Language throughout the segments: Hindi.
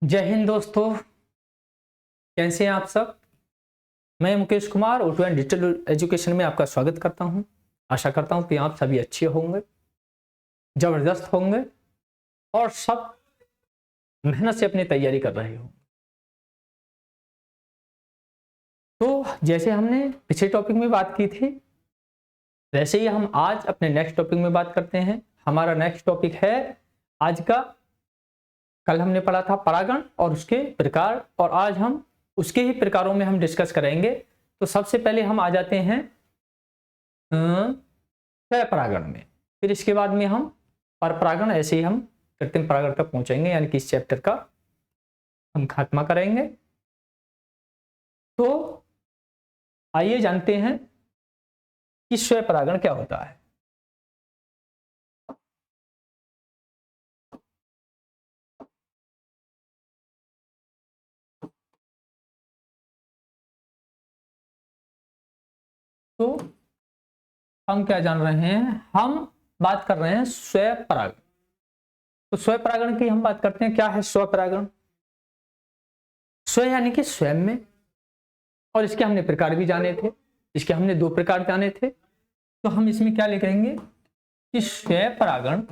जय हिंद दोस्तों। कैसे हैं आप सब। मैं Mukesh Kumar auto and digital education में आपका स्वागत करता हूं। आशा करता हूं कि आप सभी अच्छे होंगे, जबरदस्त होंगे और सब मेहनत से अपनी तैयारी कर रहे हो। तो जैसे हमने पिछले टॉपिक में बात की थी, वैसे ही हम आज अपने नेक्स्ट टॉपिक में बात करते हैं। हमारा नेक्स्ट टॉपिक है आज का, कल हमने पढ़ा था परागण और उसके प्रकार, और आज हम उसके ही प्रकारों में हम डिस्कस करेंगे। तो सबसे पहले हम आ जाते हैं स्वपरागण में, फिर इसके बाद में हम परपरागण, ऐसे ही हम कृत्रिम परागण तक पहुंचेंगे, यानी कि इस चैप्टर का हम खात्मा करेंगे। तो आइए जानते हैं कि स्वपरागण क्या होता है। तो हम क्या जान रहे हैं, हम बात कर रहे हैं स्वपरागण। तो स्वपरागण की हम बात करते हैं। क्या है स्वपरागण? स्व यानी कि स्वयं में, और इसके हमने प्रकार भी जाने थे। इसके हमने दो प्रकार जाने थे। तो हम इसमें क्या लिखेंगे कि स्वपरागण,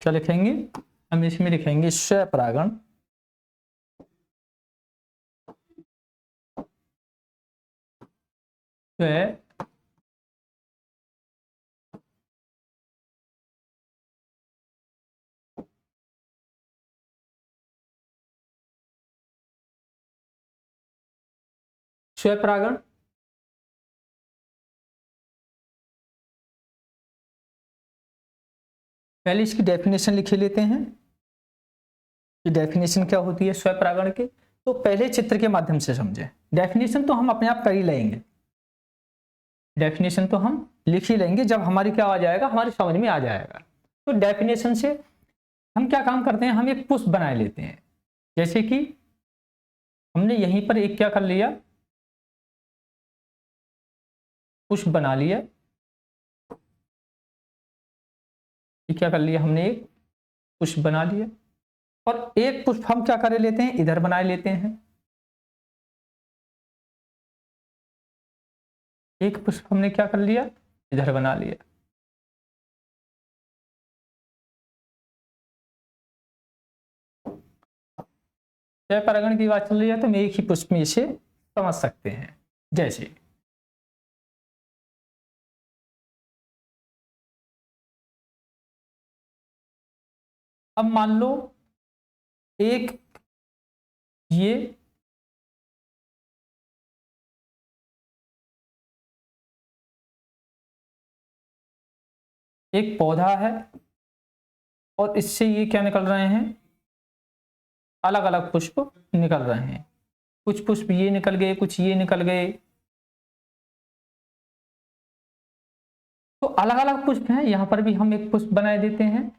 क्या लिखेंगे हम इसमें लिखेंगे स्वपरागण स्व स्वपरागण पहले इसकी डेफिनेशन लिख लेते हैं कि डेफिनेशन क्या होती है स्वपरागण की। तो पहले चित्र के माध्यम से समझें। डेफिनेशन तो हम अपने आप कर ही लेंगे, डेफिनेशन तो हम लिख ही लेंगे, जब हमारी क्या आ जाएगा, हमारी समझ में आ जाएगा। तो डेफिनेशन से हम क्या काम करते हैं, हम एक पुष्प बना लेते हैं। जैसे कि हमने यहीं पर एक क्या कर लिया, पुष्प बना लिया। क्या कर लिया हमने, एक पुष्प बना लिया, और एक पुष्प हम क्या कर लेते हैं, इधर बना लेते हैं। एक पुष्प हमने क्या कर लिया, इधर बना लिया। स्वपरागण की बात चल रही है तो हम एक ही पुष्प में इसे समझ सकते हैं। जैसे अब मान लो एक ये एक पौधा है, और इससे ये क्या निकल रहे हैं, अलग अलग पुष्प निकल रहे हैं। कुछ पुष्प ये निकल गए, कुछ ये निकल गए। तो अलग अलग पुष्प हैं, यहां पर भी हम एक पुष्प बनाए देते हैं।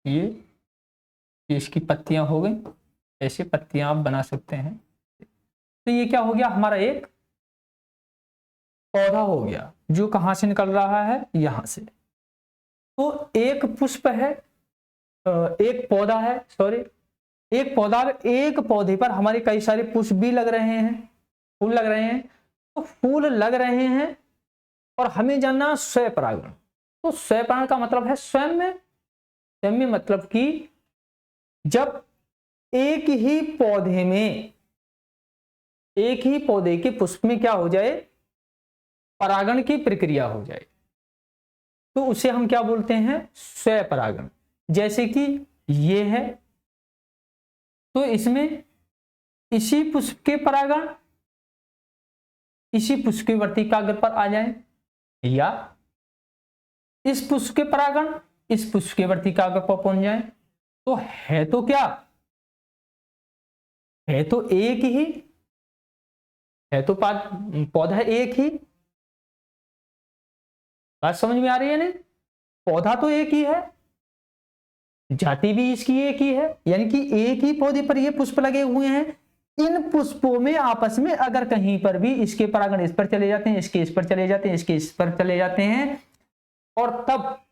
ये इसकी पत्तियां हो गई, ऐसे पत्तियां आप बना सकते हैं। तो ये क्या हो गया, हमारा एक पौधा हो गया, जो कहां से निकल रहा है, यहां से। तो एक पुष्प है, एक पौधा है, सॉरी, एक पौधा, एक पौधे पर हमारे कई सारे पुष्प भी लग रहे हैं, फूल लग रहे हैं। तो फूल लग रहे हैं, और हमें जानना स्वपरागण। तो स्वपरागण का मतलब है स्वयं में। स्वयं में मतलब कि जब एक ही पौधे में, एक ही पौधे के पुष्प में क्या हो जाए, परागण की प्रक्रिया हो जाए, तो उसे हम क्या बोलते हैं, स्वपरागण। जैसे कि ये है, तो इसमें इसी पुष्प के परागण इसी पुष्प के वर्तिकाग्र पर आ जाए, या इस पुष्प के परागण इस पुष्प के वर्तिकाग्र पर पहुंच जाए। तो है तो क्या, है तो एक ही, है तो पौधा एक ही। बात समझ में आ रही है ना? पौधा तो एक ही है, जाति भी इसकी एक ही है, यानी कि एक ही पौधे पर ये पुष्प लगे हुए हैं। इन पुष्पों में आपस में अगर कहीं पर भी इसके परागण इस पर चले जाते हैं, इसके इस पर चले जाते हैं, इसके इस पर चले जाते हैं, और तब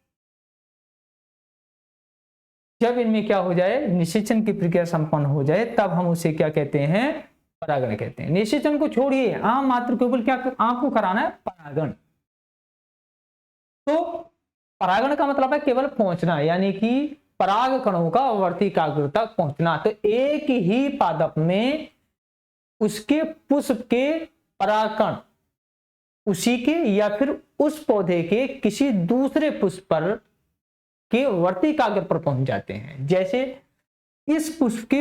जब इनमें क्या हो जाए, निषेचन की प्रक्रिया संपन्न हो जाए, तब हम उसे क्या कहते हैं, परागण कहते हैं। निषेचन को छोड़िए, आम मात्र केवल क्या आपको कराना है, परागण। तो परागण का मतलब है केवल पहुंचना, यानी कि पराग कणों का वर्तिकाग्र तक पहुंचना। तो एक ही पादप में उसके पुष्प के परागकण उसी के या फिर उस पौधे के किसी दूसरे पुष्प पर के वर्तिकाग्र पर पहुंच जाते हैं। जैसे इस पुष्प के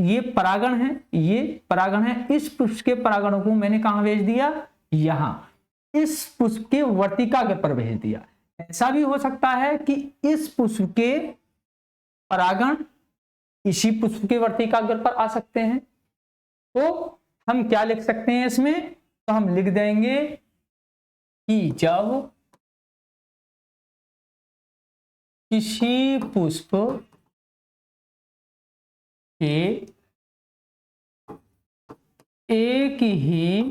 ये परागण है, ये परागण है, इस पुष्प के परागणों को मैंने कहां भेज दिया, यहां इस पुष्प के वर्तिकाग्र पर भेज दिया। ऐसा भी हो सकता है कि इस पुष्प के परागण इसी पुष्प के वर्तिकाग्र पर आ सकते हैं। तो हम क्या लिख सकते हैं इसमें, तो हम लिख देंगे कि जब किसी पुष्प के एक ही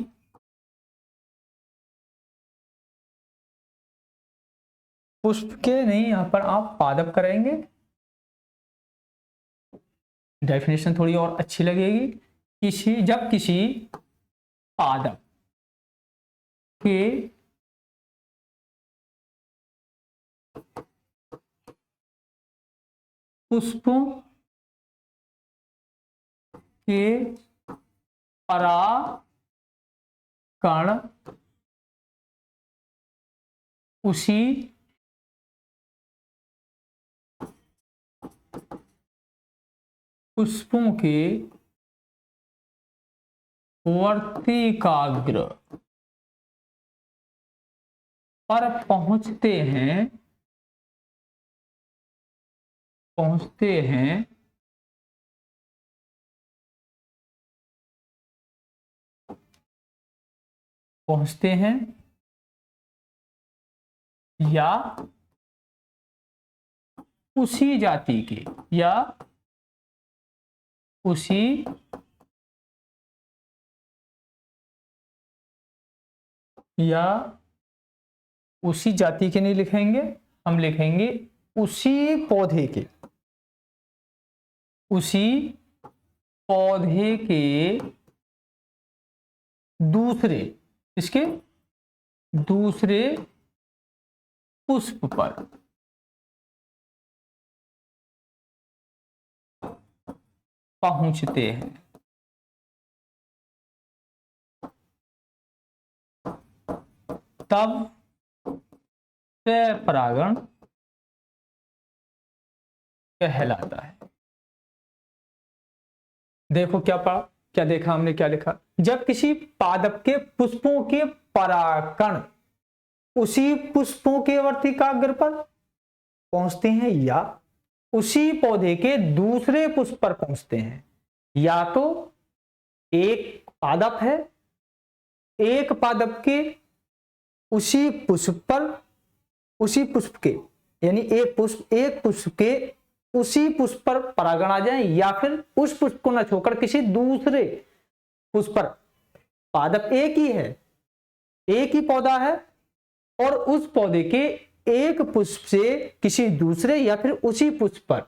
पुष्प के, नहीं यहां पर आप पादप करेंगे, डेफिनेशन थोड़ी और अच्छी लगेगी। जब किसी पादप के पुष्पों के परागकण उसी पुष्पों के वर्तिकाग्र पर पहुंचते हैं या उसी जाति के उसी जाति के नहीं लिखेंगे, हम लिखेंगे उसी पौधे के दूसरे, इसके दूसरे पुष्प पर पहुंचते हैं। तब स्वपरागण कहलाता है। देखो क्या पढ़ा, क्या देखा हमने, क्या लिखा, जब किसी पादप के पुष्पों के परागकण उसी पुष्पों के वर्तिकाग्र पर पहुंचते हैं या उसी पौधे के दूसरे पुष्प पर पहुंचते हैं, या तो एक पादप है, एक पादप के उसी पुष्प के, यानी एक पुष्प के उसी पुष्प पर परागण आ जाए, या फिर उस पुष्प को न छोड़कर किसी दूसरे पुष्प पर, पादप एक ही है, एक ही पौधा है, और उस पौधे के एक पुष्प से किसी दूसरे या फिर उसी पुष्प पर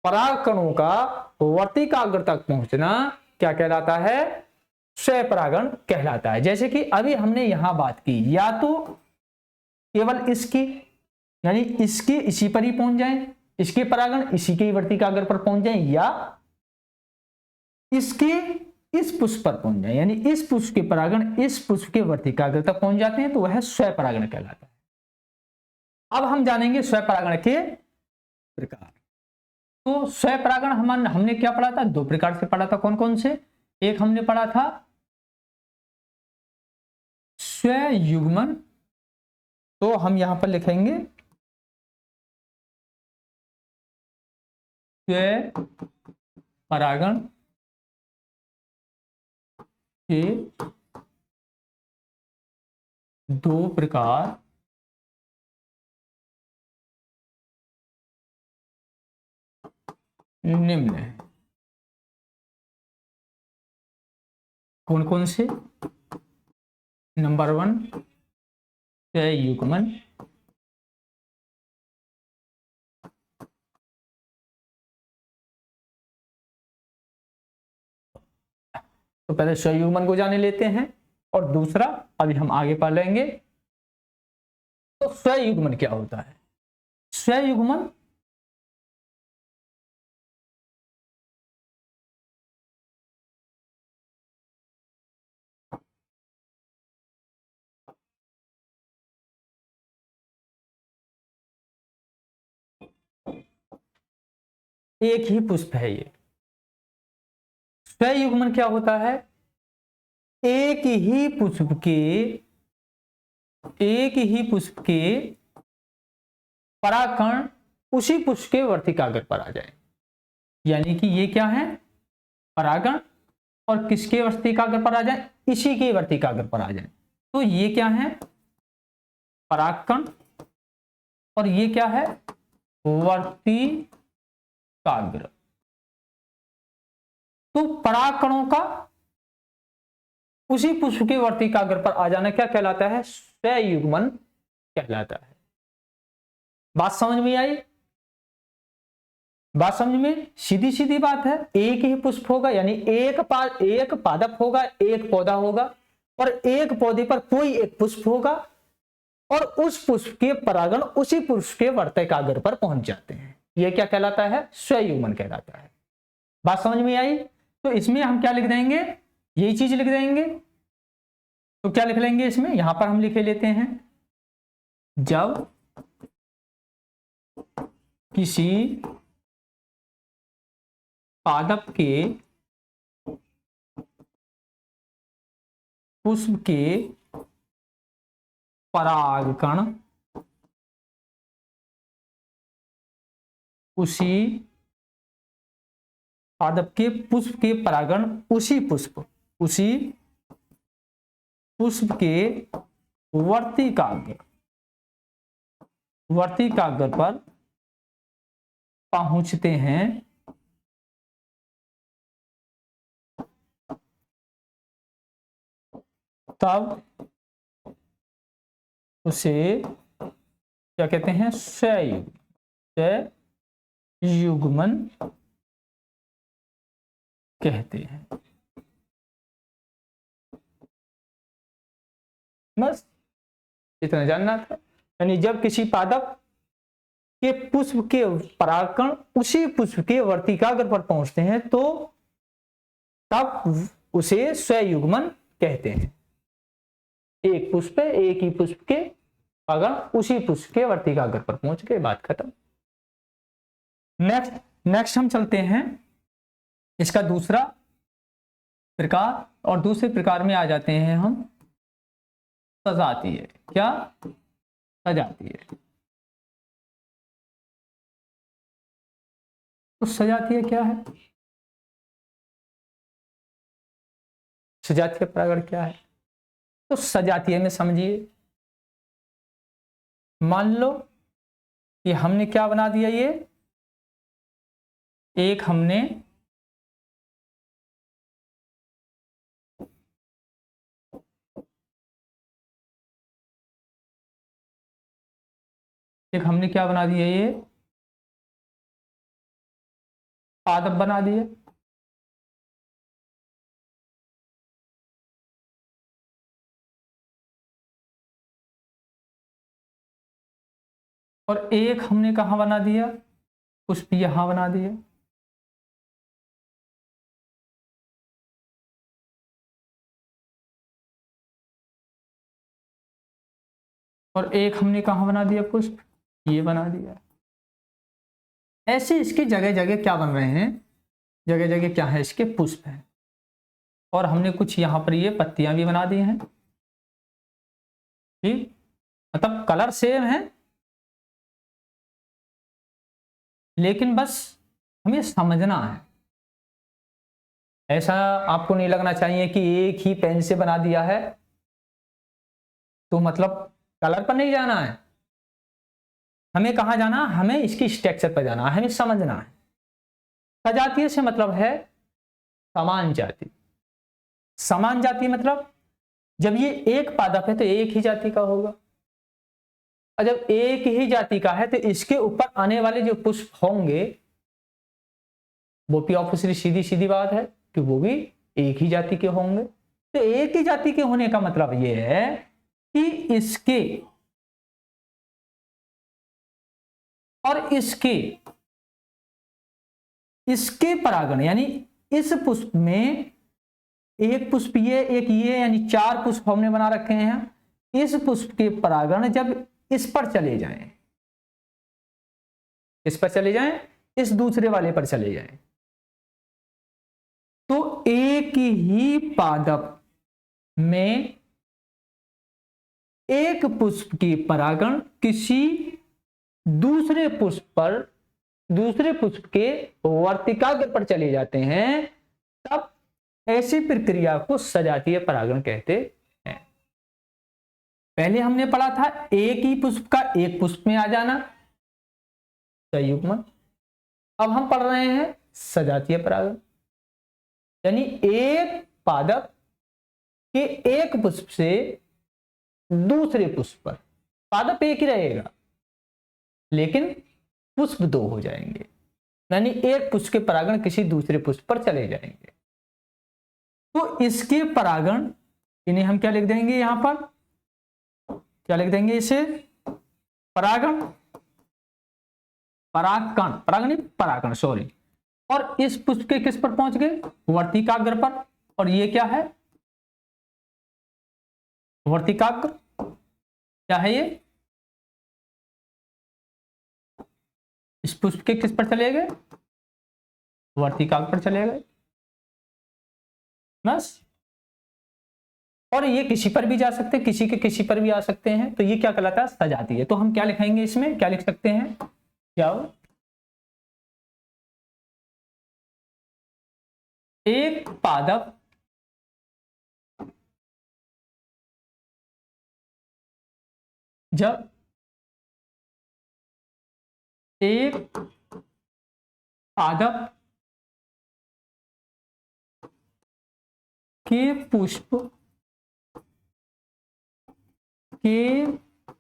परागकणों का वर्तिकाग्र तक पहुंचना क्या कहलाता है, स्वपरागण कहलाता है। जैसे कि अभी हमने यहां बात की, या तो केवल इसकी, यानी इसके इसी पर ही पहुंच जाए, इसके परागण इसी के वर्तिकाग्र पर पहुंच जाए, या इसके इस पुष्प पर पहुंच जाए, यानी इस पुष्प के परागण इस पुष्प के वर्तिकाग्र तक पहुंच जाते हैं, तो वह स्वपरागण कहलाता है। अब हम जानेंगे स्वपरागण के प्रकार। तो स्वपरागण हमने क्या पढ़ा था, दो प्रकार से पढ़ा था, कौन कौन से, एक हमने पढ़ा था स्वयुग्मन, तो हम यहां पर लिखेंगे स्वपरागण के दो प्रकार निम्न है। कौन कौन से, नंबर 1 स्वयुग्मन, तो पहले स्वयुग्मन को जाने लेते हैं और दूसरा अभी हम आगे पढ़ लेंगे। तो स्वयुग्मन क्या होता है? स्वयुग्मन एक ही पुष्प है। ये स्वयुग्मन क्या होता है? एक ही पुष्प के परागकण उसी पुष्प के वर्तिकाग्र पर आ जाए। यानी कि ये क्या है? परागण, और किसके वर्तिकाग्र पर आ जाए? इसी के वर्तिकाग्र पर आ जाए। तो ये क्या है? परागकण, और ये क्या है? वर्तिकाग्र। तो परागकणों का उसी पुष्प के वर्तिकाग्र पर आ जाना क्या कहलाता है? स्वयुग्मन कहलाता है। बात समझ में आई? बात समझ में? सीधी सीधी बात है। एक ही पुष्प होगा, यानी एक पादप होगा, एक पौधा होगा, और एक पौधे पर कोई एक पुष्प होगा, और उस पुष्प के परागण उसी पुष्प के वर्तिकाग्र पर पहुंच जाते हैं। यह क्या कहलाता है? स्वयुग्मन कहलाता है। बात समझ में आई? तो इसमें हम क्या लिख देंगे? यही चीज लिख देंगे। तो क्या लिख लेंगे इसमें? यहां पर हम लिखे लेते हैं, जब किसी पादप के पुष्प के परागकण उसी पादप के पुष्प के परागण उसी पुष्प के वर्तिकाग्र पर पहुंचते हैं, तब उसे क्या कहते हैं? स्वयुग्मन कहते हैं। बस इतना जानना था। यानी जब किसी पादप के पुष्प के परागकण उसी पुष्प के वर्तिकाग्र पर पहुंचते हैं, तो तब उसे स्वयुग्मन कहते हैं। एक पुष्प है, एक ही पुष्प के परागण उसी पुष्प के वर्तिकाग्र पर पहुंच गए, बात खत्म। नेक्स्ट हम चलते हैं इसका दूसरा प्रकार, और दूसरे प्रकार में आ जाते हैं हम सजातीय। क्या? सजातीय। तो सजातीय क्या है? सजातीय परागण क्या है? तो सजातीय में समझिए, मान लो कि हमने क्या बना दिया, ये एक हमने क्या बना दिया, ये पादप बना दिए, और एक हमने कहां बना दिया? पुष्प यहां बना दिया। और एक हमने कहां बना दिया? पुष्प ये बना दिया। ऐसे इसके जगह जगह क्या बन रहे हैं? जगह जगह क्या है? इसके पुष्प हैं, और हमने कुछ यहां पर ये पत्तियां भी बना दी हैं। ठीक, मतलब कलर सेम है, लेकिन बस हमें समझना है। ऐसा आपको नहीं लगना चाहिए कि एक ही पेन से बना दिया है तो मतलब कलर पर नहीं जाना है। हमें कहां जाना? हमें इसकी स्ट्रक्चर पर जाना है, हमें समझना है। सजातीय से मतलब है समान जाति। समान जाति मतलब जब ये एक पादप है तो एक ही जाति का होगा, और जब एक ही जाति का है तो इसके ऊपर आने वाले जो पुष्प होंगे वो भी ऑब्वियसली सीधी सीधी बात है कि वो भी एक ही जाति के होंगे। तो एक ही जाति के होने का मतलब यह है कि इसके और इसके परागण, यानी इस पुष्प में एक पुष्प ये, एक ये, यानी 4 पुष्प हमने बना रखे हैं। इस पुष्प के परागण जब इस पर चले जाएं, इस पर चले जाएं, इस दूसरे वाले पर चले जाएं, तो एक ही पादप में एक पुष्प के परागण किसी दूसरे पुष्प के वर्तिकाग्र पर चले जाते हैं, तब ऐसी प्रक्रिया को सजातीय परागण कहते हैं। पहले हमने पढ़ा था एक ही पुष्प का एक पुष्प में आ जाना, संयुग्मन। अब हम पढ़ रहे हैं सजातीय परागण, यानी एक पादप के एक पुष्प से दूसरे पुष्प पर, पादप एक ही रहेगा लेकिन पुष्प 2 हो जाएंगे, यानी एक पुष्प के परागण किसी दूसरे पुष्प पर चले जाएंगे। तो इसके परागण, इन्हें हम क्या लिख देंगे, यहां पर क्या लिख देंगे, इसे परागण, परागण सॉरी। और इस पुष्प के किस पर पहुंच गए, वर्तिकाग्र पर। और ये क्या है, वर्तिकाग्र क्या है, ये इस पुष्प के किस पर चले गए, वर्तिकाग्र पर चले गए बस। और ये किसी पर भी जा सकते हैं, किसी के किसी पर भी आ सकते हैं, तो ये क्या कहलाता है, सजातीय। तो हम क्या लिखेंगे, इसमें क्या लिख सकते हैं, क्या हो, एक पादप जब एक पादप के पुष्प के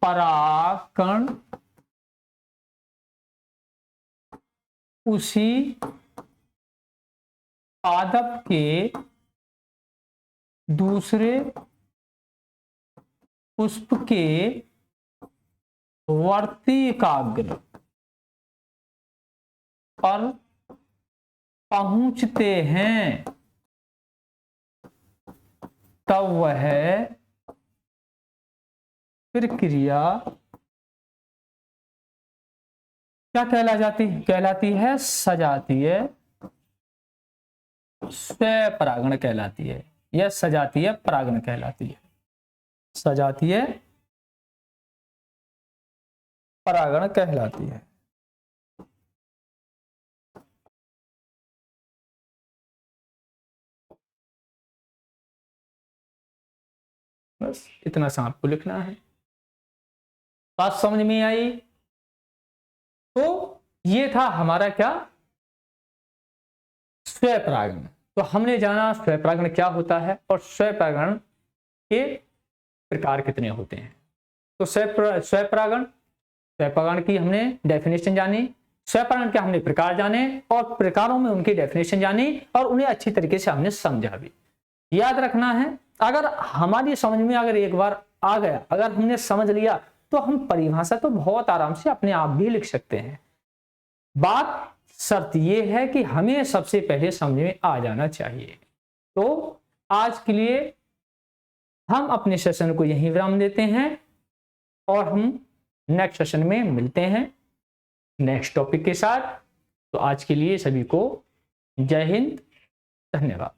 परागण उसी पादप के दूसरे पुष्प के वर्तिकाग्र पर पहुंचते हैं, तब वह प्रक्रिया क्या कहलाती है, सजातीय स्वपरागण कहलाती है, यह सजातीय परागण कहलाती है, सजातीय परागण कहलाती है। बस इतना सा आपको लिखना है। बात समझ में आई? तो ये था हमारा क्या, स्वपरागण। तो हमने जाना स्वपरागण क्या होता है और स्वपरागण के प्रकार कितने होते हैं। तो स्वपरागण की हमने डेफिनेशन जानी, स्वपरागण के हमने प्रकार जाने और प्रकारों में उनकी डेफिनेशन जानी और उन्हें अच्छी तरीके से हमने समझा भी। याद रखना है, अगर हमारी समझ में अगर एक बार आ गया, अगर हमने समझ लिया, तो हम परिभाषा तो बहुत आराम से अपने आप भी लिख सकते हैं। बात शर्त यह है कि हमें सबसे पहले समझ में आ जाना चाहिए। तो आज के लिए हम अपने सेशन को यहीं विराम देते हैं और हम नेक्स्ट सेशन में मिलते हैं नेक्स्ट टॉपिक के साथ। तो आज के लिए सभी को जय हिंद, धन्यवाद।